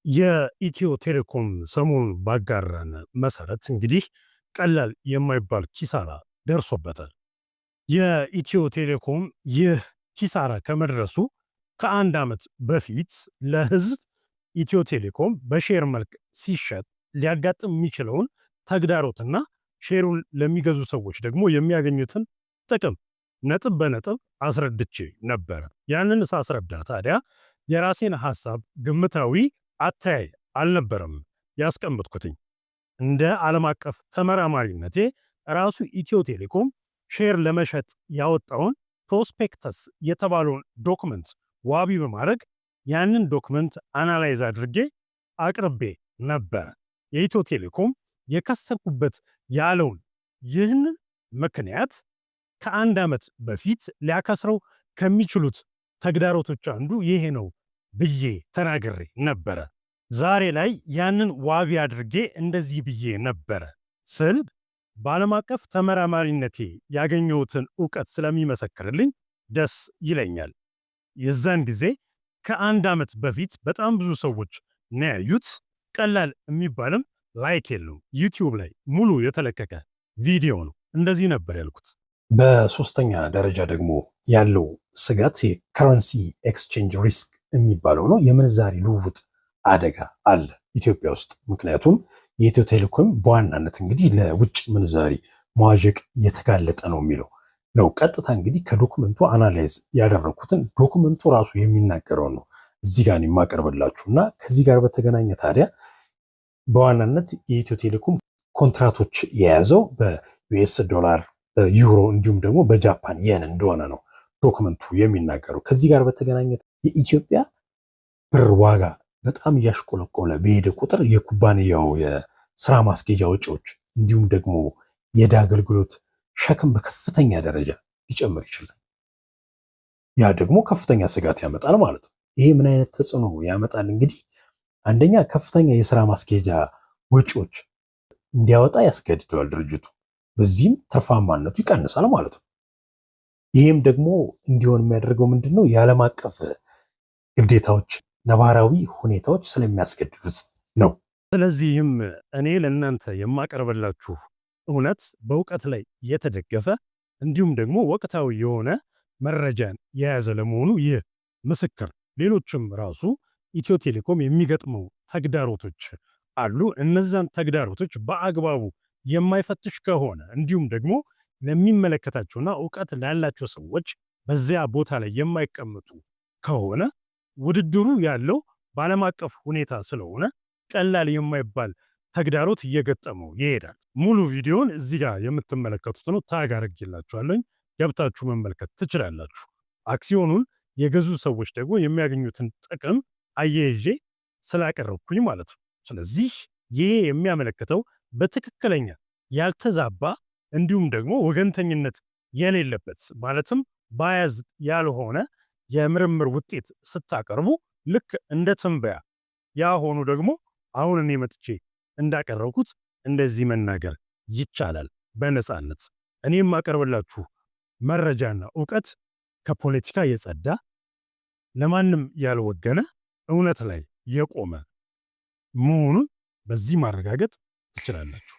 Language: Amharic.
የኢትዮ ቴሌኮም ሰሞኑን ባጋራን መሰረት እንግዲህ ቀላል የማይባል ኪሳራ ደርሶበታል። የኢትዮ ቴሌኮም ይህ ኪሳራ ከመድረሱ ከአንድ ዓመት በፊት ለህዝብ ኢትዮ ቴሌኮም በሼር መልክ ሲሸጥ ሊያጋጥም የሚችለውን ተግዳሮትና ሼሩን ለሚገዙ ሰዎች ደግሞ የሚያገኙትን ጥቅም ነጥብ በነጥብ አስረድቼ ነበረ። ያንን ሳስረዳ ታዲያ የራሴን ሐሳብ ግምታዊ አተያይ አልነበረም ያስቀምጥኩትኝ። እንደ ዓለም አቀፍ ተመራማሪነቴ ራሱ ኢትዮ ቴሌኮም ሼር ለመሸጥ ያወጣውን ፕሮስፔክተስ የተባለውን ዶክመንት ዋቢ በማድረግ ያንን ዶክመንት አናላይዝ አድርጌ አቅርቤ ነበር። የኢትዮ ቴሌኮም የከሰኩበት ያለውን ይህንን ምክንያት ከአንድ ዓመት በፊት ሊያከስረው ከሚችሉት ተግዳሮቶች አንዱ ይሄ ነው ብዬ ተናግሬ ነበረ። ዛሬ ላይ ያንን ዋቢ አድርጌ እንደዚህ ብዬ ነበረ ስል በዓለም አቀፍ ተመራማሪነቴ ያገኘሁትን ዕውቀት ስለሚመሰክርልኝ ደስ ይለኛል። የዛን ጊዜ ከአንድ ዓመት በፊት በጣም ብዙ ሰዎች ነው ያዩት። ቀላል የሚባልም ላይክ የለውም። ዩቲዩብ ላይ ሙሉ የተለቀቀ ቪዲዮ ነው። እንደዚህ ነበር ያልኩት። በሶስተኛ ደረጃ ደግሞ ያለው ስጋት የከረንሲ ኤክስቼንጅ ሪስክ የሚባለው ነው። የምንዛሪ ልውውጥ አደጋ አለ ኢትዮጵያ ውስጥ። ምክንያቱም የኢትዮ ቴሌኮም በዋናነት እንግዲህ ለውጭ ምንዛሪ መዋዠቅ የተጋለጠ ነው የሚለው ነው። ቀጥታ እንግዲህ ከዶክመንቱ አናላይዝ ያደረኩትን ዶክመንቱ ራሱ የሚናገረው ነው እዚህ ጋር የማቀርብላችሁና ከዚህ ጋር በተገናኘ ታዲያ በዋናነት የኢትዮ ቴሌኮም ኮንትራቶች የያዘው በዩኤስ ዶላር፣ ዩሮ እንዲሁም ደግሞ በጃፓን የን እንደሆነ ነው ዶክመንቱ የሚናገረው። ከዚህ ጋር በተገናኘ የኢትዮጵያ ብር ዋጋ በጣም እያሽቆለቆለ በሄደ ቁጥር የኩባንያው የስራ ማስኬጃ ወጪዎች እንዲሁም ደግሞ የዕዳ አገልግሎት ሸክም በከፍተኛ ደረጃ ሊጨምር ይችላል። ያ ደግሞ ከፍተኛ ስጋት ያመጣል ማለት ነው። ይሄ ምን አይነት ተጽዕኖ ያመጣል? እንግዲህ አንደኛ ከፍተኛ የስራ ማስኬጃ ወጪዎች እንዲያወጣ ያስገድደዋል ድርጅቱ። በዚህም ትርፋማነቱ ይቀንሳል ማለት ነው። ይሄም ደግሞ እንዲሆን የሚያደርገው ምንድነው? የዓለም አቀፍ ግዴታዎች ነባራዊ ሁኔታዎች ስለሚያስገድዱት ነው። ስለዚህም እኔ ለእናንተ የማቀርብላችሁ እውነት በእውቀት ላይ የተደገፈ እንዲሁም ደግሞ ወቅታዊ የሆነ መረጃን የያዘ ለመሆኑ ይህ ምስክር። ሌሎችም ራሱ ኢትዮ ቴሌኮም የሚገጥመው ተግዳሮቶች አሉ። እነዛን ተግዳሮቶች በአግባቡ የማይፈትሽ ከሆነ እንዲሁም ደግሞ ለሚመለከታቸውና ዕውቀት ላላቸው ሰዎች በዚያ ቦታ ላይ የማይቀመጡ ከሆነ ውድድሩ ያለው በዓለም አቀፍ ሁኔታ ስለሆነ ቀላል የማይባል ተግዳሮት እየገጠመው ይሄዳል። ሙሉ ቪዲዮን እዚህ ጋር የምትመለከቱት ነው። ታግ አድርጌላችኋለሁ፣ ገብታችሁ መመልከት ትችላላችሁ። አክሲዮኑን የገዙ ሰዎች ደግሞ የሚያገኙትን ጥቅም አያይዤ ስላቀረብኩኝ ማለት ነው። ስለዚህ ይሄ የሚያመለክተው በትክክለኛ ያልተዛባ እንዲሁም ደግሞ ወገንተኝነት የሌለበት ማለትም ባያዝ ያልሆነ የምርምር ውጤት ስታቀርቡ ልክ እንደ ትንበያ ያ ሆኑ ደግሞ አሁን እኔ መጥቼ እንዳቀረብኩት እንደዚህ መናገር ይቻላል በነፃነት። እኔ የማቀርብላችሁ መረጃና ዕውቀት ከፖለቲካ የጸዳ ለማንም ያልወገነ እውነት ላይ የቆመ መሆኑን በዚህ ማረጋገጥ ትችላላችሁ።